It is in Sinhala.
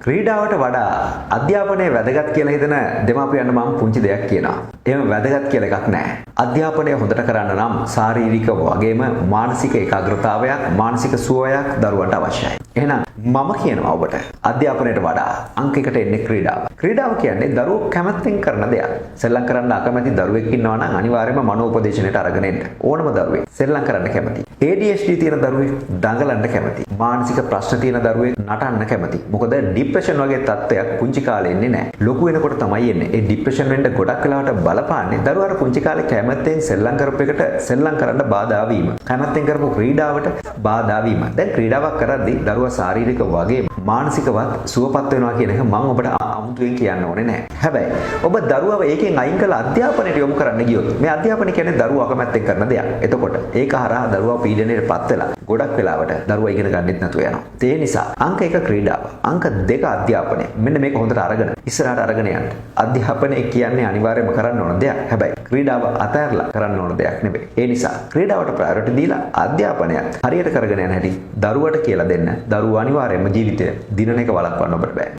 ක්‍රීඩාවට වඩා අධ්‍යාපනය වැදගත් කියලා හිතන දෙමාපියන්ට මම පුංචි දෙයක් කියනවා. එහෙම වැදගත් කියලා එකක් නැහැ. අධ්‍යාපනය හොඳට කරන්න නම් ශාරීරික වගේම මානසික ඒකාග්‍රතාවයක්, මානසික සුවයක් දරුවන්ට අවශ්‍යයි. එහෙනම් මම කියනවා ඔබට අධ්‍යාපනයට වඩා අංක 1ට එන්නේ ක්‍රීඩාව. ක්‍රීඩාව කියන්නේ දරුවෝ කැමැත්තෙන් කරන දෙයක්. සෙල්ලම් කරන්න අකමැති දරුවෙක් ඉන්නවා නම් අනිවාර්යයෙන්ම මනෝපදේශනයට අරගෙන එන්න. ඕනම දරුවෙක් සෙල්ලම් කරන්න කැමති. ADHD තියෙන දරුවෙක් දඟලන්න කැමති. මානසික ප්‍රශ්න තියෙන දරුවෙක් නටන්න කැමති. මොකද ડિප්‍රෙෂන් වගේ තත්ත්වයක් පුංචි කාලේ එන්නේ නැහැ. ලොකු වෙනකොට තමයි එන්නේ. ඒ ડિප්‍රෙෂන් වෙන්න ගොඩක් වෙලාවට බලපාන්නේ දරුවාට පුංචි කාලේ කැමැත්තෙන් සෙල්ලම් කරපු එකට සෙල්ලම් කරන්න බාධා වීම. කැමැත්තෙන් කරපු ක්‍රීඩාවට බාධා වීම. දැන් ක්‍රීඩාවක් කරද්දී දරුවා ශාරීරික වගේ මානසිකවත් සුවපත් වෙනවා කියන එක මම ඔබට අමුතුවෙන් කියන්න ඕනේ නැහැ. හැබැයි ඔබ දරුවව ඒකෙන් අයින් කරලා අධ්‍යාපනයට යොමු කරන්න ගියොත් මේ අධ්‍යාපනය කියන්නේ දරුවා අකමැත්තෙන් කරන දෙයක්. එතකොට ඒක හරහා දරුවා පීඩනයටපත් වෙලා ගොඩක් වෙලාවට දරුවා ඉගෙන ගන්නෙත් නැතුව යනවා. ඒ නිසා අංක 1 ක්‍රීඩාව, අංක 2 අධ්‍යාපනය. මෙන්න මේක හොඳට අරගෙන ඉස්සරහට අරගෙන යන්න. අධ්‍යාපනය කියන්නේ අනිවාර්යයෙන්ම කරන්න ඕන දෙයක්. හැබැයි ක්‍රීඩාව අතහැරලා කරන්න ඕන දෙයක් නෙවෙයි. ඒ නිසා ක්‍රීඩාවට ප්‍රයොරිටි දීලා අධ්‍යාපනය හරියට කරගෙන යන හැටි දරුවට කියලා දෙන්න. දරුවා අනිවාර්යයෙන්ම ජීවිතේ දිනන එක වළක්වන්න ඔබට බෑ.